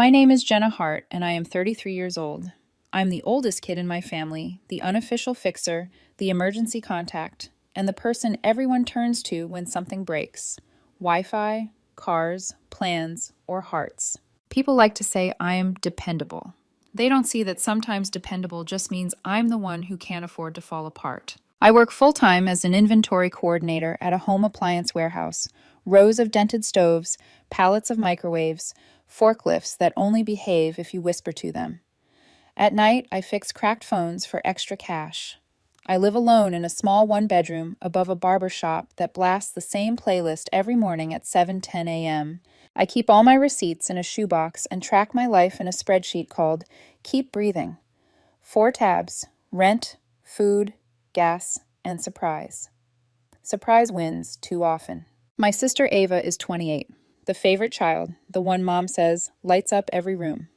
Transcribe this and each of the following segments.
My name is Jenna Hart, and I am 33 years old. I'm the oldest kid in my family, the unofficial fixer, the emergency contact, and the person everyone turns to when something breaks. Wi-Fi, cars, plans, or hearts. People like to say I'm dependable. They don't see that sometimes dependable just means I'm the one who can't afford to fall apart. I work full-time as an inventory coordinator at a home appliance warehouse. Rows of dented stoves, pallets of microwaves, forklifts that only behave if you whisper to them. At night, I fix cracked phones for extra cash. I live alone in a small one-bedroom above a barber shop that blasts the same playlist every morning at 7:10 a.m. I keep all my receipts in a shoebox and track my life in a spreadsheet called Keep Breathing. 4 tabs: rent, food, gas, and surprise. Surprise wins too often. My sister Ava is 28, the favorite child, the one mom says lights up every room.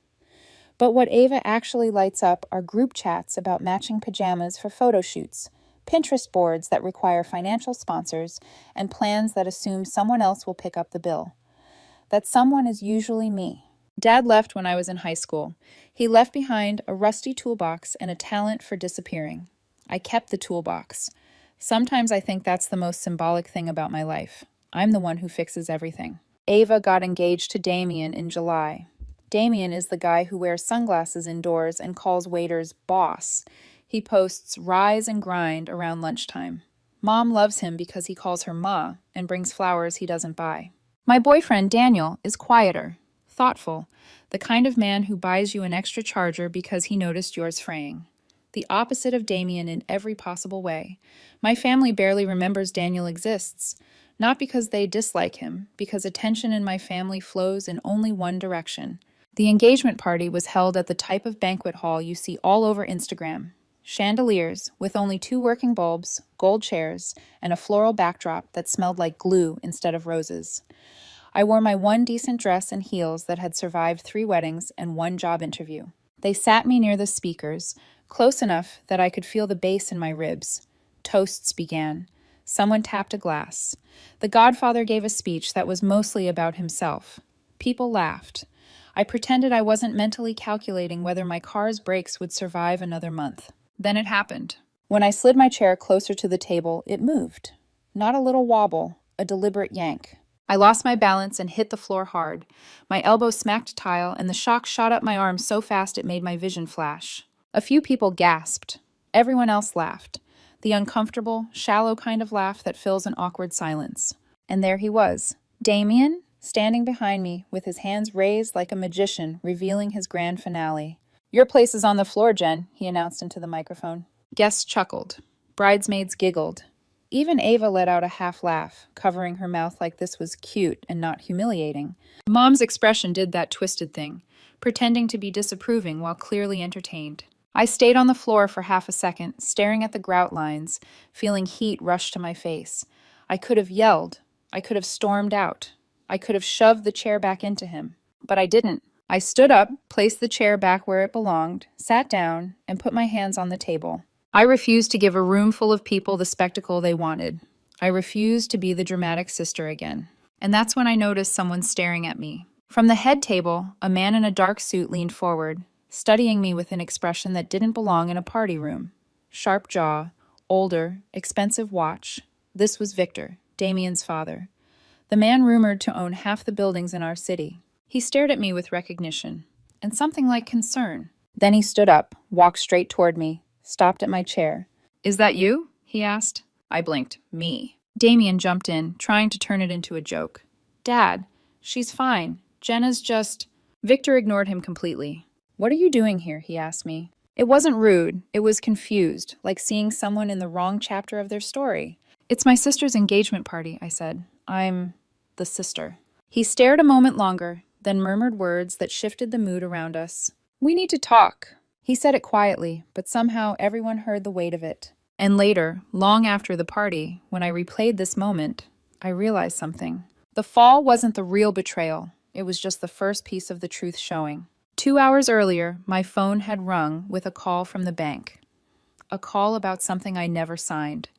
But what Ava actually lights up are group chats about matching pajamas for photo shoots, Pinterest boards that require financial sponsors, and plans that assume someone else will pick up the bill. That someone is usually me. Dad left when I was in high school. He left behind a rusty toolbox and a talent for disappearing. I kept the toolbox. Sometimes I think that's the most symbolic thing about my life. I'm the one who fixes everything. Ava got engaged to Damien in July. Damien is the guy who wears sunglasses indoors and calls waiters boss. He posts rise and grind around lunchtime. Mom loves him because he calls her ma and brings flowers he doesn't buy. My boyfriend, Daniel, is quieter, thoughtful, the kind of man who buys you an extra charger because he noticed yours fraying. The opposite of Damien in every possible way. My family barely remembers Daniel exists. Not because they dislike him, because attention in my family flows in only one direction. The engagement party was held at the type of banquet hall you see all over Instagram. Chandeliers, with only 2 working bulbs, gold chairs, and a floral backdrop that smelled like glue instead of roses. I wore my one decent dress and heels that had survived 3 weddings and 1 job interview. They sat me near the speakers, close enough that I could feel the bass in my ribs. Toasts began. Someone tapped a glass. The Godfather gave a speech that was mostly about himself. People laughed. I pretended I wasn't mentally calculating whether my car's brakes would survive another month. Then it happened. When I slid my chair closer to the table, it moved. Not a little wobble, a deliberate yank. I lost my balance and hit the floor hard. My elbow smacked tile, and the shock shot up my arm so fast it made my vision flash. A few people gasped. Everyone else laughed. The uncomfortable, shallow kind of laugh that fills an awkward silence. And there he was, Damien, standing behind me with his hands raised like a magician revealing his grand finale. "Your place is on the floor, Jen," he announced into the microphone. Guests chuckled. Bridesmaids giggled. Even Ava let out a half laugh, covering her mouth like this was cute and not humiliating. Mom's expression did that twisted thing, pretending to be disapproving while clearly entertained. I stayed on the floor for half a second, staring at the grout lines, feeling heat rush to my face. I could have yelled. I could have stormed out. I could have shoved the chair back into him. But I didn't. I stood up, placed the chair back where it belonged, sat down, and put my hands on the table. I refused to give a room full of people the spectacle they wanted. I refused to be the dramatic sister again. And that's when I noticed someone staring at me. From the head table, a man in a dark suit leaned forward, studying me with an expression that didn't belong in a party room. Sharp jaw, older, expensive watch. This was Victor, Damien's father. The man rumored to own half the buildings in our city. He stared at me with recognition, and something like concern. Then he stood up, walked straight toward me, stopped at my chair. "Is that you?" he asked. I blinked. Me. Damien jumped in, trying to turn it into a joke. "Dad, she's fine. Jenna's just..." Victor ignored him completely. "What are you doing here?" he asked me. It wasn't rude, it was confused, like seeing someone in the wrong chapter of their story. "It's my sister's engagement party," I said. "I'm the sister." He stared a moment longer, then murmured words that shifted the mood around us. "We need to talk." He said it quietly, but somehow everyone heard the weight of it. And later, long after the party, when I replayed this moment, I realized something. The fall wasn't the real betrayal. It was just the first piece of the truth showing. 2 hours earlier, my phone had rung with a call from the bank. A call about something I never signed.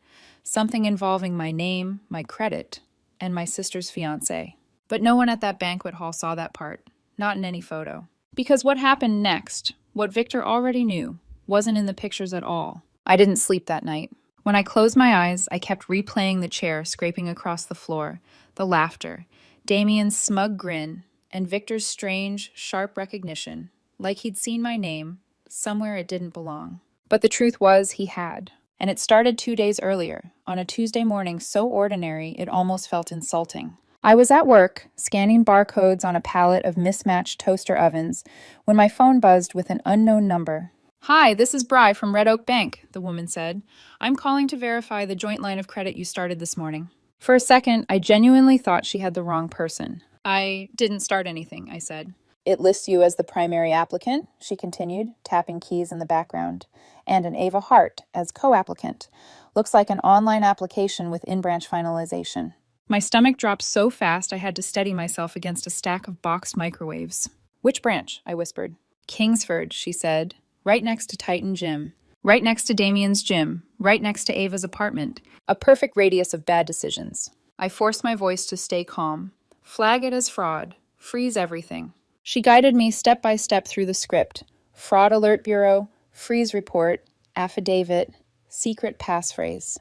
Something involving my name, my credit, and my sister's fiancé. But no one at that banquet hall saw that part. Not in any photo. Because what happened next, what Victor already knew, wasn't in the pictures at all. I didn't sleep that night. When I closed my eyes, I kept replaying the chair scraping across the floor, the laughter, Damien's smug grin, and Victor's strange, sharp recognition, like he'd seen my name somewhere it didn't belong. But the truth was, he had. And it started 2 days earlier, on a Tuesday morning so ordinary it almost felt insulting. I was at work, scanning barcodes on a pallet of mismatched toaster ovens, when my phone buzzed with an unknown number. "Hi, this is Bri from Red Oak Bank," the woman said. "I'm calling to verify the joint line of credit you started this morning." For a second, I genuinely thought she had the wrong person. "I didn't start anything," I said. "It lists you as the primary applicant," she continued, tapping keys in the background, "and an Ava Hart as co-applicant. Looks like an online application with in-branch finalization." My stomach dropped so fast I had to steady myself against a stack of boxed microwaves. "Which branch?" I whispered. "Kingsford," she said. "Right next to Titan Gym. Right next to Damien's gym. Right next to Ava's apartment. A perfect radius of bad decisions." I forced my voice to stay calm. "Flag it as fraud. Freeze everything." She guided me step by step through the script. Fraud alert bureau, freeze report, affidavit, secret passphrase.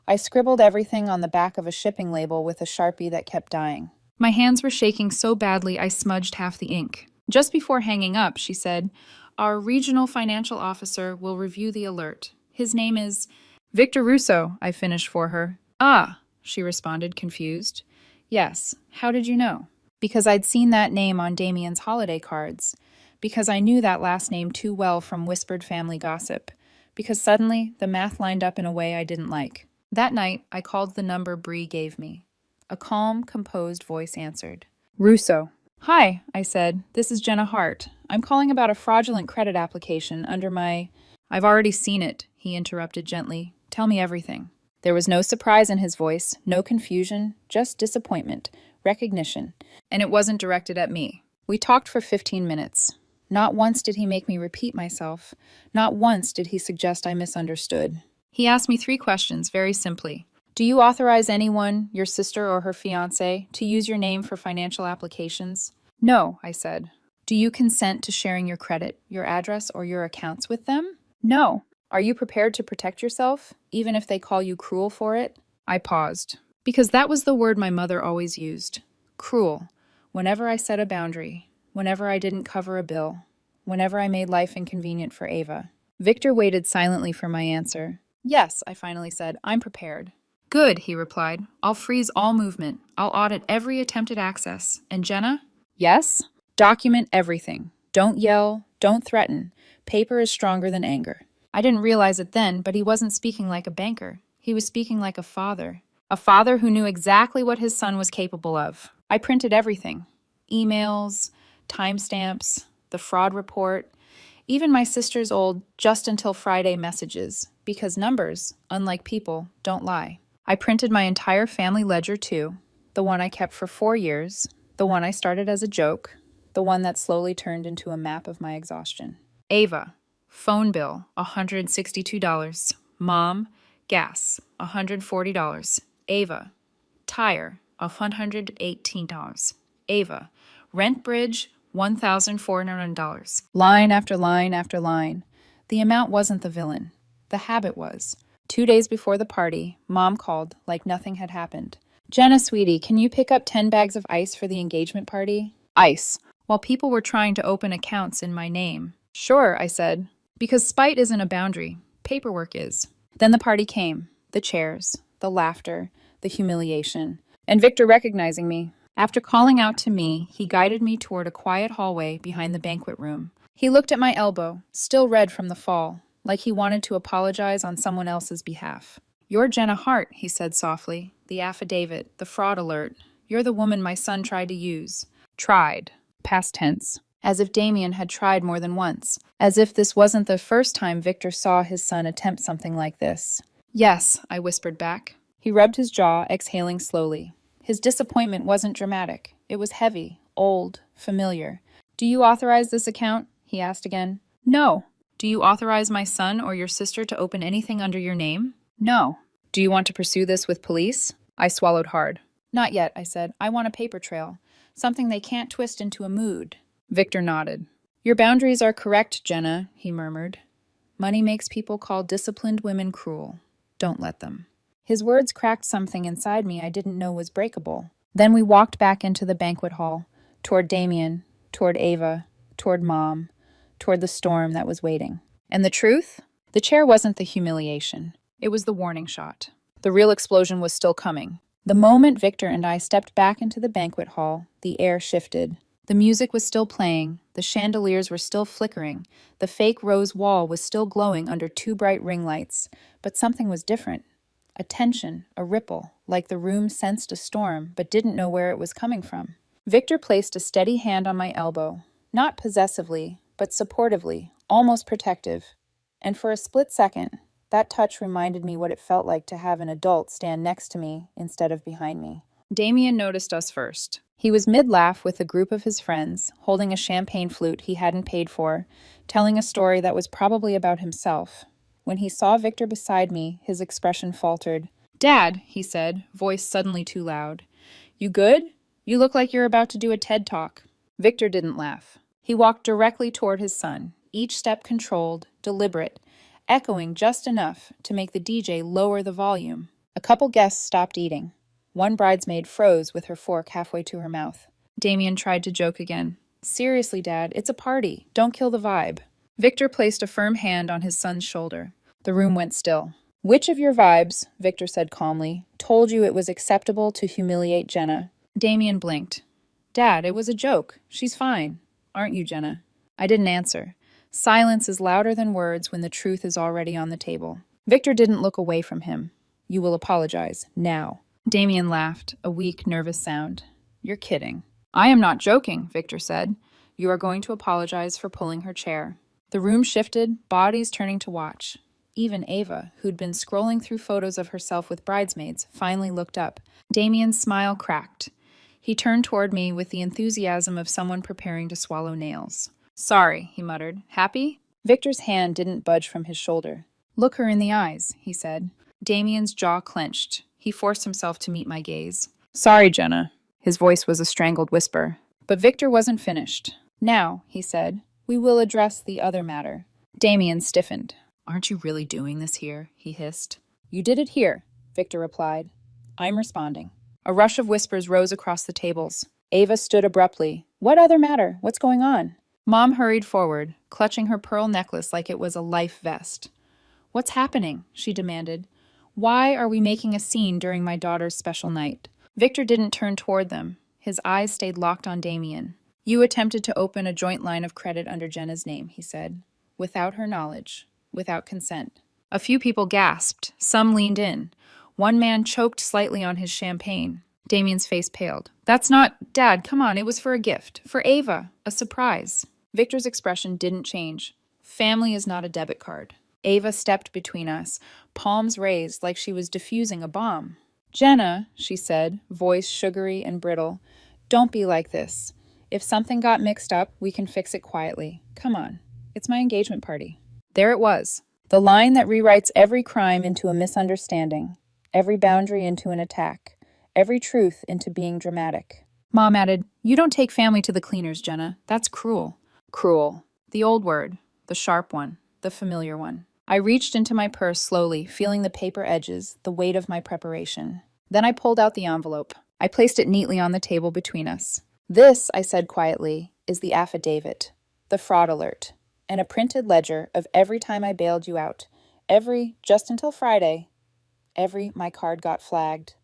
I scribbled everything on the back of a shipping label with a Sharpie that kept dying. My hands were shaking so badly I smudged half the ink. Just before hanging up, she said, "Our regional financial officer will review the alert. His name is Victor Russo," I finished for her. "Ah," she responded, confused. "Yes. How did you know?" "Because I'd seen that name on Damien's holiday cards. Because I knew that last name too well from whispered family gossip. Because suddenly the math lined up in a way I didn't like." That night, I called the number Bree gave me. A calm, composed voice answered. "Russo." "Hi," I said. "This is Jenna Hart. I'm calling about a fraudulent credit application under my—" "I've already seen it," he interrupted gently. "Tell me everything." There was no surprise in his voice, no confusion, just disappointment, recognition, and it wasn't directed at me. We talked for 15 minutes. Not once did he make me repeat myself. Not once did he suggest I misunderstood. He asked me 3 questions, very simply. "Do you authorize anyone, your sister or her fiancé, to use your name for financial applications?" "No," I said. "Do you consent to sharing your credit, your address, or your accounts with them?" "No." "Are you prepared to protect yourself, even if they call you cruel for it?" I paused, because that was the word my mother always used. Cruel. Whenever I set a boundary, whenever I didn't cover a bill, whenever I made life inconvenient for Ava. Victor waited silently for my answer. "Yes," I finally said, "I'm prepared." "Good," he replied. "I'll freeze all movement. I'll audit every attempted access. And Jenna?" "Yes?" "Document everything. Don't yell. Don't threaten. Paper is stronger than anger." I didn't realize it then, but he wasn't speaking like a banker. He was speaking like a father. A father who knew exactly what his son was capable of. I printed everything. Emails, timestamps, the fraud report, even my sister's old just until Friday messages, because numbers, unlike people, don't lie. I printed my entire family ledger too, the one I kept for 4 years, the one I started as a joke, the one that slowly turned into a map of my exhaustion. Ava, phone bill, $162. Mom, gas, $140. Ava, tire, $118. Ava, rent bridge, $1,400. Line after line after line. The amount wasn't the villain. The habit was. 2 days before the party, Mom called like nothing had happened. "Jenna, sweetie, can you pick up 10 bags of ice for the engagement party?" Ice. While people were trying to open accounts in my name. "Sure," I said. Because spite isn't a boundary. Paperwork is. Then the party came. The chairs. The laughter. The humiliation. And Victor recognizing me. After calling out to me, he guided me toward a quiet hallway behind the banquet room. He looked at my elbow, still red from the fall, like he wanted to apologize on someone else's behalf. "You're Jenna Hart," he said softly. "The affidavit, the fraud alert. You're the woman my son tried to use." Tried. Past tense. As if Damien had tried more than once. As if this wasn't the first time Victor saw his son attempt something like this. "Yes," I whispered back. He rubbed his jaw, exhaling slowly. His disappointment wasn't dramatic. It was heavy, old, familiar. "Do you authorize this account?" he asked again. "No." "Do you authorize my son or your sister to open anything under your name?" "No." "Do you want to pursue this with police?" I swallowed hard. "Not yet," I said. "I want a paper trail. Something they can't twist into a mood." Victor nodded. Your boundaries are correct, Jenna, he murmured. Money makes people call disciplined women cruel. Don't let them. His words cracked something inside me I didn't know was breakable. Then we walked back into the banquet hall, toward Damien, toward Ava, toward Mom, toward the storm that was waiting. And the truth? The chair wasn't the humiliation. It was the warning shot. The real explosion was still coming. The moment Victor and I stepped back into the banquet hall, the air shifted. The music was still playing, the chandeliers were still flickering, the fake rose wall was still glowing under two bright ring lights, but something was different. A tension, a ripple, like the room sensed a storm but didn't know where it was coming from. Victor placed a steady hand on my elbow, not possessively, but supportively, almost protective. And for a split second, that touch reminded me what it felt like to have an adult stand next to me instead of behind me. Damien noticed us first. He was mid-laugh with a group of his friends, holding a champagne flute he hadn't paid for, telling a story that was probably about himself. When he saw Victor beside me, his expression faltered. "Dad," he said, voice suddenly too loud. "You good? You look like you're about to do a TED Talk." Victor didn't laugh. He walked directly toward his son, each step controlled, deliberate, echoing just enough to make the DJ lower the volume. A couple guests stopped eating. One bridesmaid froze with her fork halfway to her mouth. Damien tried to joke again. "Seriously, Dad, it's a party. Don't kill the vibe." Victor placed a firm hand on his son's shoulder. The room went still. "Which of your vibes," Victor said calmly, "told you it was acceptable to humiliate Jenna?" Damien blinked. "Dad, it was a joke. She's fine. Aren't you, Jenna?" I didn't answer. Silence is louder than words when the truth is already on the table. Victor didn't look away from him. "You will apologize, now." Damien laughed, a weak, nervous sound. "You're kidding." "I am not joking," Victor said. "You are going to apologize for pulling her chair." The room shifted, bodies turning to watch. Even Ava, who'd been scrolling through photos of herself with bridesmaids, finally looked up. Damien's smile cracked. He turned toward me with the enthusiasm of someone preparing to swallow nails. "Sorry," he muttered. "Happy?" Victor's hand didn't budge from his shoulder. "Look her in the eyes," he said. Damien's jaw clenched. He forced himself to meet my gaze. "Sorry, Jenna." His voice was a strangled whisper. But Victor wasn't finished. "Now," he said, "we will address the other matter." Damien stiffened. "Aren't you really doing this here?" he hissed. "You did it here," Victor replied. "I'm responding." A rush of whispers rose across the tables. Ava stood abruptly. "What other matter? What's going on?" Mom hurried forward, clutching her pearl necklace like it was a life vest. "What's happening?" she demanded. "Why are we making a scene during my daughter's special night?" Victor didn't turn toward them. His eyes stayed locked on Damien. "You attempted to open a joint line of credit under Jenna's name," he said. "Without her knowledge. Without consent." A few people gasped. Some leaned in. One man choked slightly on his champagne. Damien's face paled. "That's not... Dad, come on, it was for a gift. For Ava. A surprise." Victor's expression didn't change. Family is not a debit card. Ava stepped between us, palms raised like she was defusing a bomb. "Jenna," she said, voice sugary and brittle, "don't be like this. If something got mixed up, we can fix it quietly. Come on. It's my engagement party." There it was. The line that rewrites every crime into a misunderstanding, every boundary into an attack, every truth into being dramatic. Mom added, "You don't take family to the cleaners, Jenna. That's cruel." Cruel. The old word. The sharp one. The familiar one. I reached into my purse slowly, feeling the paper edges, the weight of my preparation. Then I pulled out the envelope. I placed it neatly on the table between us. "This," I said quietly, "is the affidavit, the fraud alert, and a printed ledger of every time I bailed you out, every just until Friday, every my card got flagged,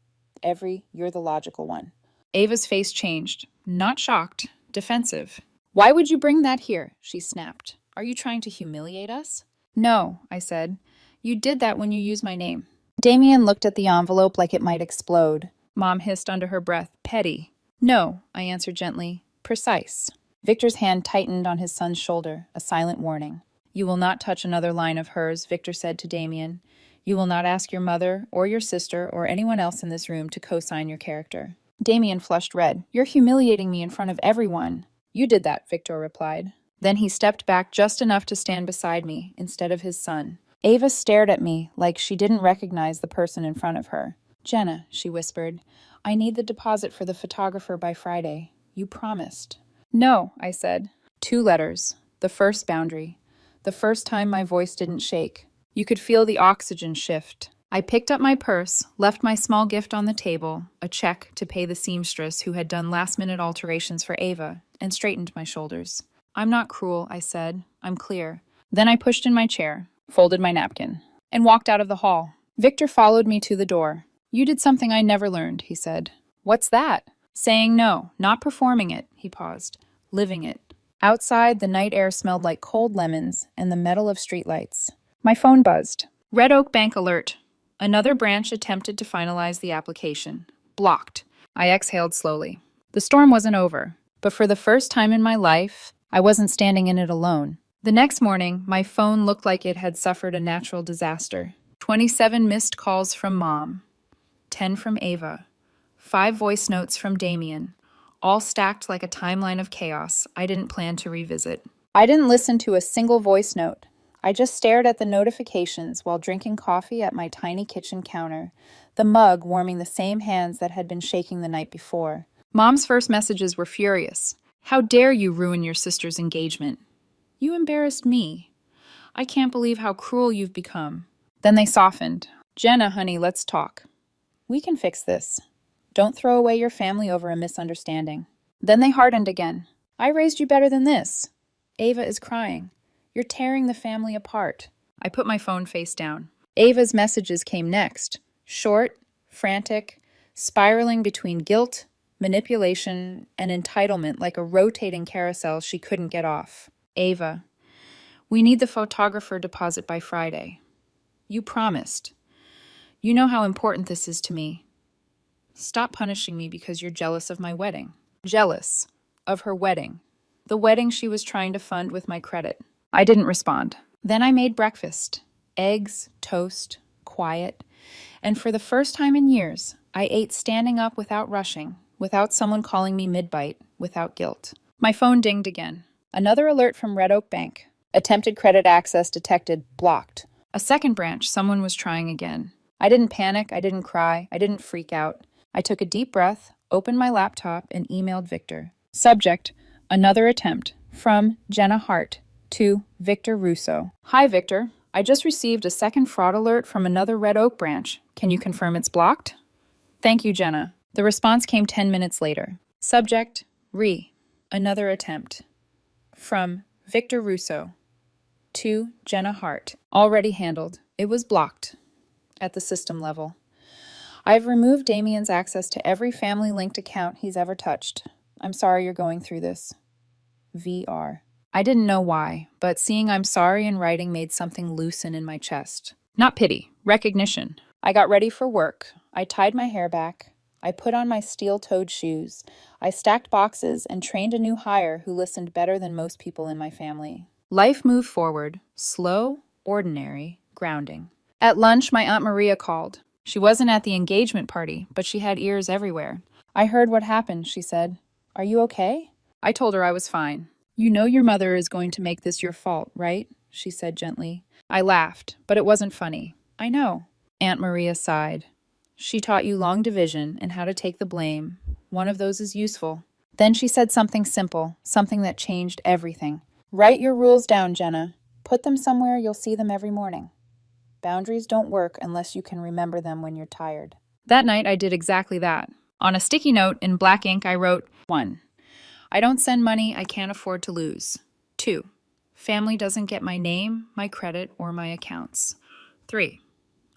every you're the logical one." Ava's face changed. Not shocked, defensive. "Why would you bring that here?" she snapped. "Are you trying to humiliate us?" "No," I said. "You did that when you used my name." Damien looked at the envelope like it might explode. Mom hissed under her breath, "Petty." "No," I answered gently. "Precise." Victor's hand tightened on his son's shoulder, a silent warning. "You will not touch another line of hers," Victor said to Damien. "You will not ask your mother or your sister or anyone else in this room to co-sign your character." Damien flushed red. "You're humiliating me in front of everyone." "You did that," Victor replied. Then he stepped back just enough to stand beside me, instead of his son. Ava stared at me like she didn't recognize the person in front of her. "Jenna," she whispered, "I need the deposit for the photographer by Friday. You promised." "No," I said. 2 letters. The first boundary. The first time my voice didn't shake. You could feel the oxygen shift. I picked up my purse, left my small gift on the table, a check to pay the seamstress who had done last-minute alterations for Ava, and straightened my shoulders. I'm not cruel, I said. I'm clear. Then I pushed in my chair, folded my napkin, and walked out of the hall. Victor followed me to the door. You did something I never learned, he said. What's that? Saying no, not performing it, he paused. Living it. Outside, the night air smelled like cold lemons and the metal of streetlights. My phone buzzed. Red Oak Bank alert. Another branch attempted to finalize the application. Blocked. I exhaled slowly. The storm wasn't over, but for the first time in my life, I wasn't standing in it alone. The next morning, my phone looked like it had suffered a natural disaster. 27 missed calls from Mom. 10 from Ava. 5 voice notes from Damien. All stacked like a timeline of chaos I didn't plan to revisit. I didn't listen to a single voice note. I just stared at the notifications while drinking coffee at my tiny kitchen counter, the mug warming the same hands that had been shaking the night before. Mom's first messages were furious. How dare you ruin your sister's engagement? You embarrassed me. I can't believe how cruel you've become. Then they softened. Jenna, honey, let's talk. We can fix this. Don't throw away your family over a misunderstanding. Then they hardened again. I raised you better than this. Ava is crying. You're tearing the family apart. I put my phone face down. Ava's messages came next. Short, frantic, spiraling between guilt, manipulation, and entitlement like a rotating carousel she couldn't get off. Ava, we need the photographer deposit by Friday. You promised. You know how important this is to me. Stop punishing me because you're jealous of my wedding. Jealous of her wedding. The wedding she was trying to fund with my credit. I didn't respond. Then I made breakfast. Eggs, toast, quiet. And for the first time in years, I ate standing up without rushing, without someone calling me mid-bite, without guilt. My phone dinged again. Another alert from Red Oak Bank. Attempted credit access detected, blocked. A second branch, someone was trying again. I didn't panic, I didn't cry, I didn't freak out. I took a deep breath, opened my laptop, and emailed Victor. Subject, another attempt. From Jenna Hart to Victor Russo. Hi, Victor. I just received a second fraud alert from another Red Oak branch. Can you confirm it's blocked? Thank you, Jenna. The response came 10 minutes later. Subject, another attempt. From Victor Russo to Jenna Hart. Already handled. It was blocked at the system level. I've removed Damien's access to every family-linked account he's ever touched. I'm sorry you're going through this. VR. I didn't know why, but seeing I'm sorry in writing made something loosen in my chest. Not pity, recognition. I got ready for work. I tied my hair back. I put on my steel-toed shoes. I stacked boxes and trained a new hire who listened better than most people in my family. Life moved forward, slow, ordinary, grounding. At lunch, my Aunt Maria called. She wasn't at the engagement party, but she had ears everywhere. I heard what happened, she said. Are you okay? I told her I was fine. You know your mother is going to make this your fault, right? She said gently. I laughed, but it wasn't funny. I know. Aunt Maria sighed. She taught you long division and how to take the blame. One of those is useful. Then she said something simple, something that changed everything. Write your rules down, Jenna. Put them somewhere you'll see them every morning. Boundaries don't work unless you can remember them when you're tired. That night, I did exactly that. On a sticky note in black ink, I wrote, 1. I don't send money I can't afford to lose. 2. Family doesn't get my name, my credit, or my accounts. 3.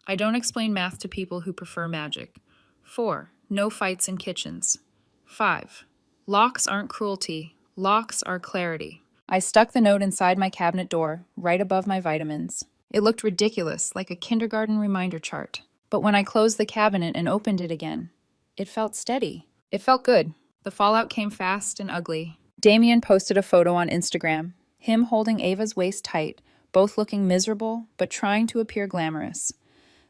I don't explain math to people who prefer magic. 4. No fights in kitchens. 5. Locks aren't cruelty. Locks are clarity. I stuck the note inside my cabinet door, right above my vitamins. It looked ridiculous, like a kindergarten reminder chart. But when I closed the cabinet and opened it again, it felt steady. It felt good. The fallout came fast and ugly. Damien posted a photo on Instagram, him holding Ava's waist tight, both looking miserable but trying to appear glamorous.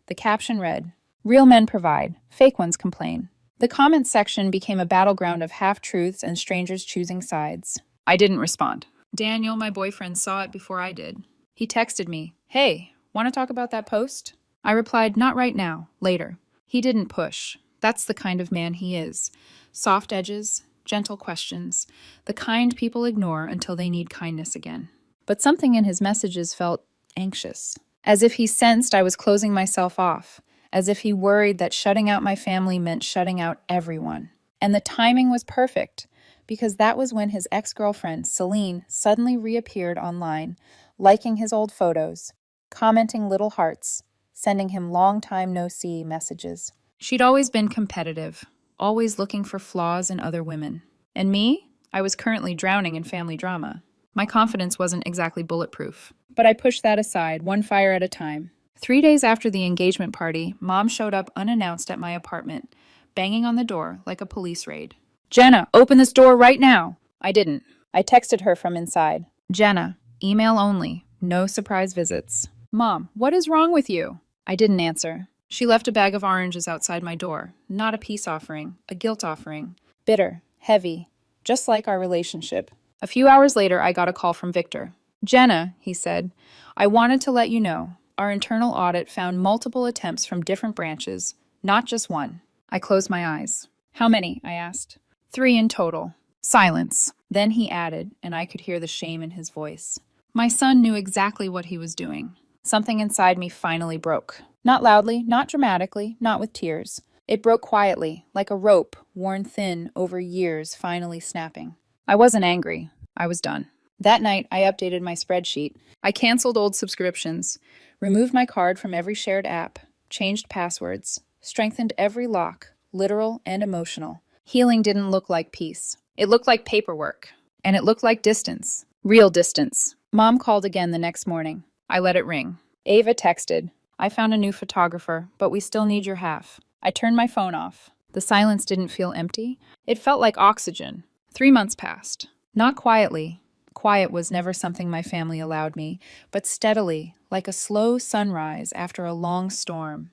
The caption read, "Real men provide, fake ones complain." The comments section became a battleground of half-truths and strangers choosing sides. I didn't respond. Daniel, my boyfriend, saw it before I did. He texted me, "Hey, want to talk about that post?" I replied, "Not right now, later." He didn't push. That's the kind of man he is. Soft edges, gentle questions, the kind people ignore until they need kindness again. But something in his messages felt anxious, as if he sensed I was closing myself off, as if he worried that shutting out my family meant shutting out everyone. And the timing was perfect, because that was when his ex-girlfriend, Celine, suddenly reappeared online, liking his old photos, commenting little hearts, sending him long time no see messages. She'd always been competitive, always looking for flaws in other women. And me? I was currently drowning in family drama. My confidence wasn't exactly bulletproof. But I pushed that aside, one fire at a time. 3 days after the engagement party, Mom showed up unannounced at my apartment, banging on the door like a police raid. "Jenna, open this door right now!" I didn't. I texted her from inside. "Jenna, email only. No surprise visits." "Mom, what is wrong with you?" I didn't answer. She left a bag of oranges outside my door. Not a peace offering, a guilt offering. Bitter, heavy, just like our relationship. A few hours later, I got a call from Victor. "Jenna," he said, "I wanted to let you know. Our internal audit found multiple attempts from different branches, not just one." I closed my eyes. "How many?" I asked. "3 in total." Silence. Then he added, and I could hear the shame in his voice. My son knew exactly what he was doing. Something inside me finally broke. Not loudly, not dramatically, not with tears. It broke quietly, like a rope worn thin over years finally snapping. I wasn't angry. I was done. That night, I updated my spreadsheet. I canceled old subscriptions, removed my card from every shared app, changed passwords, strengthened every lock, literal and emotional. Healing didn't look like peace. It looked like paperwork. And it looked like distance. Real distance. Mom called again the next morning. I let it ring. Ava texted, "I found a new photographer, but we still need your half." I turned my phone off. The silence didn't feel empty. It felt like oxygen. 3 months passed. Not quietly. Quiet was never something my family allowed me, but steadily, like a slow sunrise after a long storm.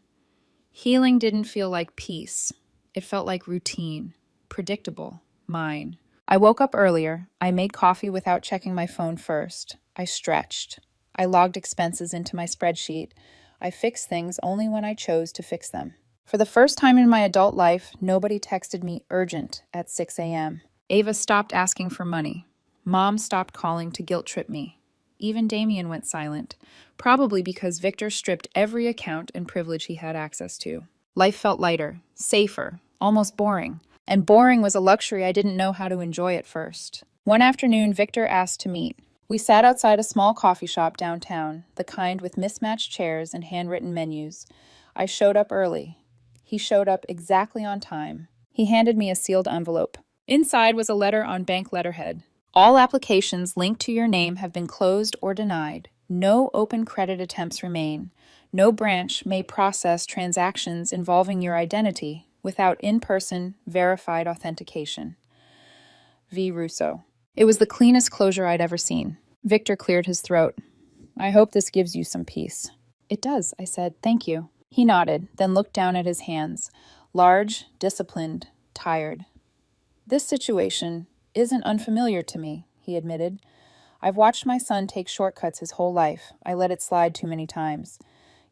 Healing didn't feel like peace. It felt like routine, predictable, mine. I woke up earlier. I made coffee without checking my phone first. I stretched. I logged expenses into my spreadsheet. I fixed things only when I chose to fix them. For the first time in my adult life, nobody texted me urgent at 6 a.m. Ava stopped asking for money. Mom stopped calling to guilt trip me. Even Damien went silent, probably because Victor stripped every account and privilege he had access to. Life felt lighter, safer, almost boring. And boring was a luxury I didn't know how to enjoy at first. One afternoon, Victor asked to meet. We sat outside a small coffee shop downtown, the kind with mismatched chairs and handwritten menus. I showed up early. He showed up exactly on time. He handed me a sealed envelope. Inside was a letter on bank letterhead. "All applications linked to your name have been closed or denied. No open credit attempts remain. No branch may process transactions involving your identity without in-person, verified authentication. V. Russo." It was the cleanest closure I'd ever seen. Victor cleared his throat. "I hope this gives you some peace." "It does," I said. "Thank you." He nodded, then looked down at his hands. Large, disciplined, tired. "This situation isn't unfamiliar to me," he admitted. "I've watched my son take shortcuts his whole life. I let it slide too many times.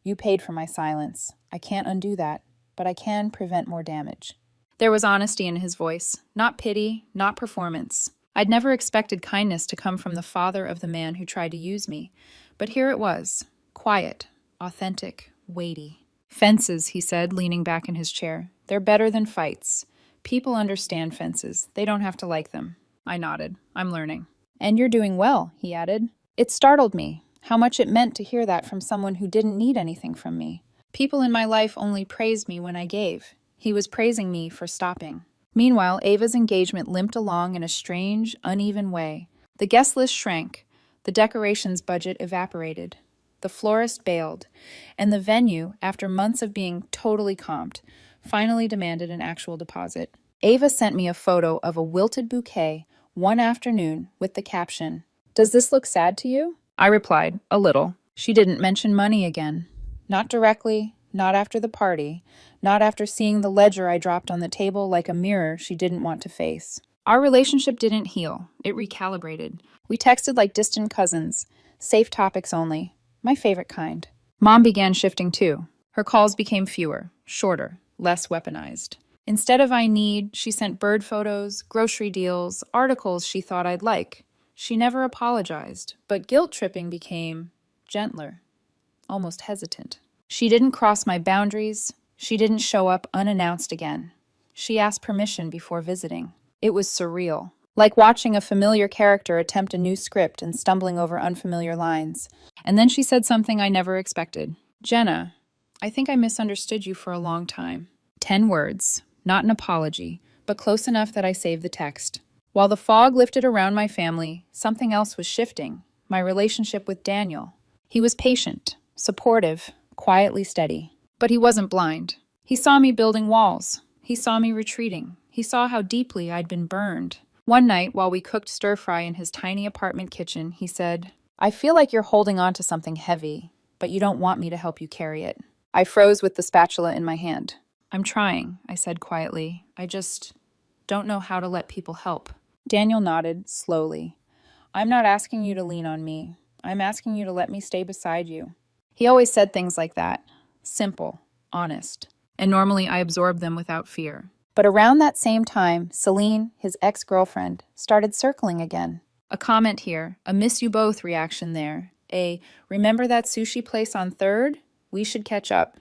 You paid for my silence. I can't undo that, but I can prevent more damage." There was honesty in his voice, not pity, not performance. I'd never expected kindness to come from the father of the man who tried to use me, but here it was, quiet, authentic, weighty. "Fences," he said, leaning back in his chair. "They're better than fights. People understand fences. They don't have to like them." I nodded. "I'm learning." "And you're doing well," he added. It startled me, how much it meant to hear that from someone who didn't need anything from me. People in my life only praised me when I gave. He was praising me for stopping. Meanwhile, Ava's engagement limped along in a strange, uneven way. The guest list shrank, the decorations budget evaporated, the florist bailed, and the venue, after months of being totally comped, finally demanded an actual deposit. Ava sent me a photo of a wilted bouquet one afternoon with the caption, "Does this look sad to you?" I replied, "A little." She didn't mention money again. Not directly, not after the party, not after seeing the ledger I dropped on the table like a mirror she didn't want to face. Our relationship didn't heal. It recalibrated. We texted like distant cousins, safe topics only, my favorite kind. Mom began shifting too. Her calls became fewer, shorter, less weaponized. Instead of "I need," she sent bird photos, grocery deals, articles she thought I'd like. She never apologized, but guilt tripping became gentler, almost hesitant. She didn't cross my boundaries. She didn't show up unannounced again. She asked permission before visiting. It was surreal, like watching a familiar character attempt a new script and stumbling over unfamiliar lines. And then she said something I never expected. Jenna, I think I misunderstood you for a long time. 10 words, not an apology, but close enough that I saved the text. While the fog lifted around my family, something else was shifting. My relationship with Daniel. He was patient, supportive, quietly steady. But he wasn't blind. He saw me building walls. He saw me retreating. He saw how deeply I'd been burned. One night, while we cooked stir-fry in his tiny apartment kitchen, he said, I feel like you're holding on to something heavy, but you don't want me to help you carry it. I froze with the spatula in my hand. I'm trying, I said quietly. I just don't know how to let people help. Daniel nodded slowly. I'm not asking you to lean on me. I'm asking you to let me stay beside you. He always said things like that. Simple, honest. And normally I absorbed them without fear. But around that same time, Celine, his ex-girlfriend, started circling again. A comment here, a miss you both reaction there, a remember that sushi place on 3rd? We should catch up.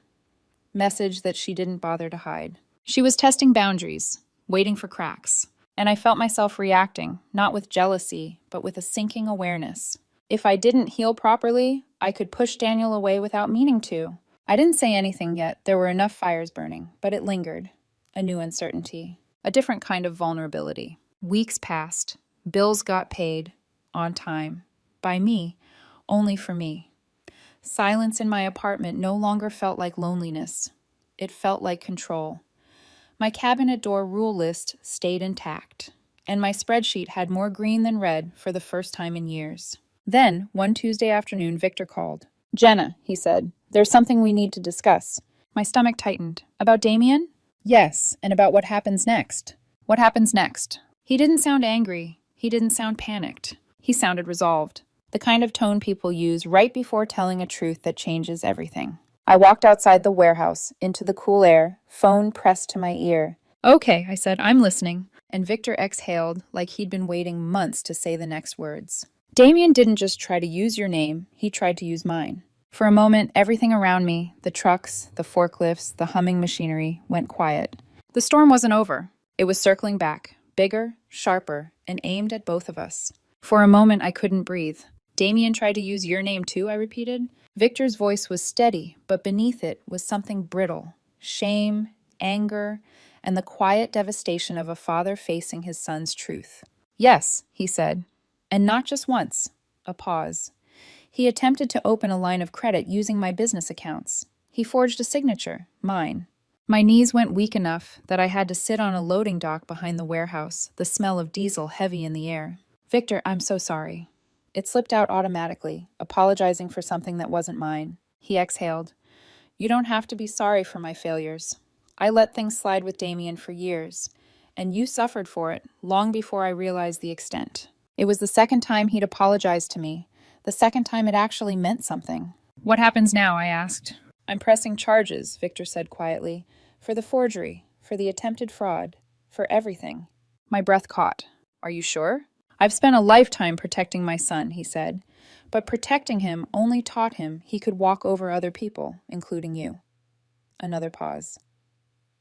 Message that she didn't bother to hide. She was testing boundaries, waiting for cracks. And I felt myself reacting, not with jealousy, but with a sinking awareness. If I didn't heal properly, I could push Daniel away without meaning to. I didn't say anything yet. There were enough fires burning, but it lingered. A new uncertainty. A different kind of vulnerability. Weeks passed. Bills got paid. On time. By me. Only for me. Silence in my apartment no longer felt like loneliness. It felt like control. My cabinet door rule list stayed intact, and my spreadsheet had more green than red for the first time in years. Then, one Tuesday afternoon, Victor called. Jenna, he said, there's something we need to discuss. My stomach tightened. About Damien? Yes, and about what happens next. What happens next? He didn't sound angry. He didn't sound panicked. He sounded resolved. The kind of tone people use right before telling a truth that changes everything. I walked outside the warehouse, into the cool air, phone pressed to my ear. Okay, I said, I'm listening. And Victor exhaled like he'd been waiting months to say the next words. Damien didn't just try to use your name, he tried to use mine. For a moment, everything around me, the trucks, the forklifts, the humming machinery, went quiet. The storm wasn't over. It was circling back, bigger, sharper, and aimed at both of us. For a moment, I couldn't breathe. Damien tried to use your name too, I repeated. Victor's voice was steady, but beneath it was something brittle. Shame, anger, and the quiet devastation of a father facing his son's truth. Yes, he said. And not just once. A pause. He attempted to open a line of credit using my business accounts. He forged a signature, mine. My knees went weak enough that I had to sit on a loading dock behind the warehouse, the smell of diesel heavy in the air. Victor, I'm so sorry. It slipped out automatically, apologizing for something that wasn't mine. He exhaled. You don't have to be sorry for my failures. I let things slide with Damien for years, and you suffered for it long before I realized the extent. It was the second time he'd apologized to me, the second time it actually meant something. What happens now? I asked. I'm pressing charges, Victor said quietly, for the forgery, for the attempted fraud, for everything. My breath caught. Are you sure? I've spent a lifetime protecting my son, he said, but protecting him only taught him he could walk over other people, including you. Another pause.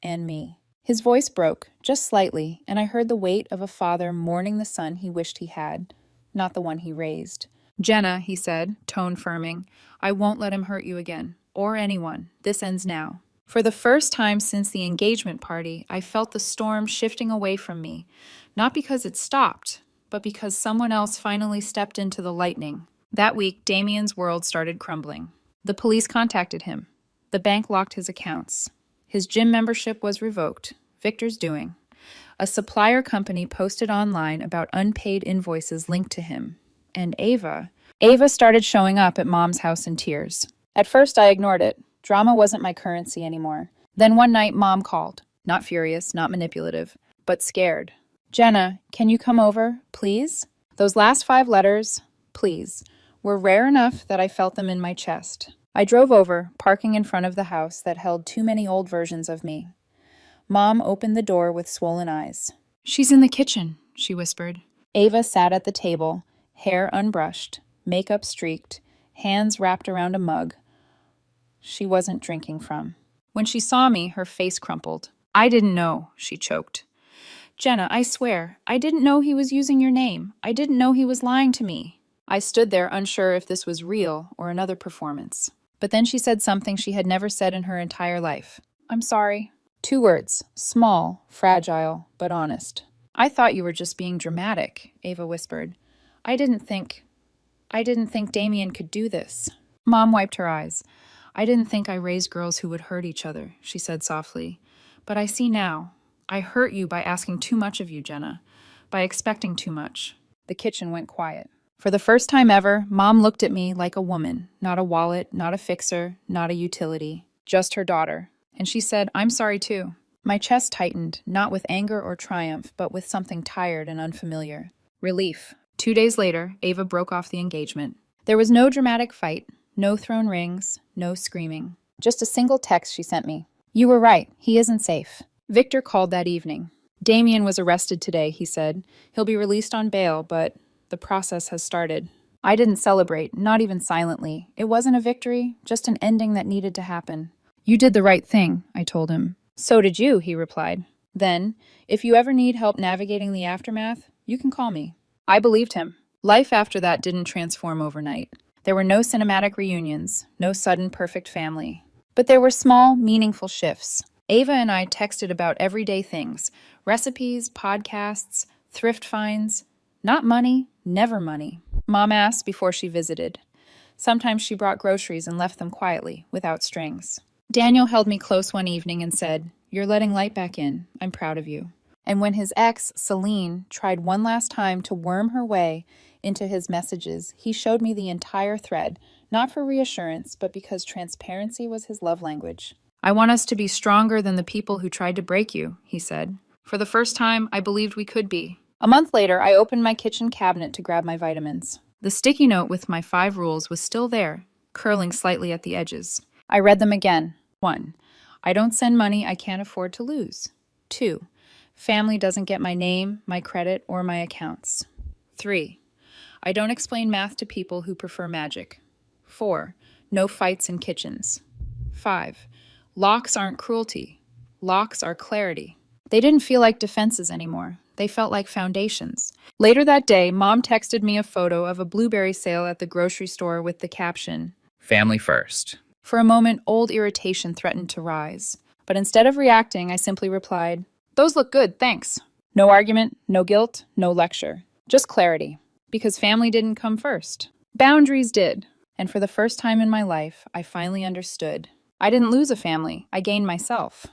And me. His voice broke, just slightly, and I heard the weight of a father mourning the son he wished he had, not the one he raised. Jenna, he said, tone firming, I won't let him hurt you again, or anyone. This ends now. For the first time since the engagement party, I felt the storm shifting away from me, not because it stopped, but because someone else finally stepped into the lightning. That week, Damien's world started crumbling. The police contacted him. The bank locked his accounts. His gym membership was revoked. Victor's doing. A supplier company posted online about unpaid invoices linked to him. And Ava started showing up at Mom's house in tears. At first, I ignored it. Drama wasn't my currency anymore. Then one night, Mom called. Not furious, not manipulative, but scared. Jenna, can you come over, please? Those last 5 letters, please, were rare enough that I felt them in my chest. I drove over, parking in front of the house that held too many old versions of me. Mom opened the door with swollen eyes. She's in the kitchen, she whispered. Ava sat at the table, hair unbrushed, makeup streaked, hands wrapped around a mug she wasn't drinking from. When she saw me, her face crumpled. "I didn't know," she choked. "Jenna, I swear, I didn't know he was using your name. I didn't know he was lying to me." I stood there unsure if this was real or another performance. But then she said something she had never said in her entire life. "I'm sorry." 2 words, small, fragile, but honest. "I thought you were just being dramatic," Ava whispered. I didn't think Damien could do this." Mom wiped her eyes. "I didn't think I raised girls who would hurt each other," she said softly. "But I see now. I hurt you by asking too much of you, Jenna, by expecting too much." The kitchen went quiet. For the first time ever, Mom looked at me like a woman, not a wallet, not a fixer, not a utility, just her daughter. And she said, "I'm sorry too." My chest tightened, not with anger or triumph, but with something tired and unfamiliar. Relief. 2 days later, Ava broke off the engagement. There was no dramatic fight, no thrown rings, no screaming. Just a single text she sent me. "You were right, he isn't safe." Victor called that evening. "Damien was arrested today," he said. "He'll be released on bail, but the process has started." I didn't celebrate, not even silently. It wasn't a victory, just an ending that needed to happen. "You did the right thing," I told him. "So did you," he replied. Then, "If you ever need help navigating the aftermath, you can call me." I believed him. Life after that didn't transform overnight. There were no cinematic reunions, no sudden perfect family. But there were small, meaningful shifts. Ava and I texted about everyday things, recipes, podcasts, thrift finds. Not money, never money. Mom asked before she visited. Sometimes she brought groceries and left them quietly, without strings. Daniel held me close one evening and said, "You're letting light back in. I'm proud of you." And when his ex, Celine, tried one last time to worm her way into his messages, he showed me the entire thread, not for reassurance, but because transparency was his love language. "I want us to be stronger than the people who tried to break you," he said. For the first time, I believed we could be. A month later, I opened my kitchen cabinet to grab my vitamins. The sticky note with my 5 rules was still there, curling slightly at the edges. I read them again. 1. I don't send money I can't afford to lose. 2. Family doesn't get my name, my credit, or my accounts. 3. I don't explain math to people who prefer magic. 4. No fights in kitchens. 5. Locks aren't cruelty. Locks are clarity. They didn't feel like defenses anymore. They felt like foundations. Later that day, Mom texted me a photo of a blueberry sale at the grocery store with the caption, "Family first." For a moment, old irritation threatened to rise. But instead of reacting, I simply replied, "Those look good, thanks." No argument, no guilt, no lecture. Just clarity. Because family didn't come first. Boundaries did. And for the first time in my life, I finally understood. I didn't lose a family. I gained myself.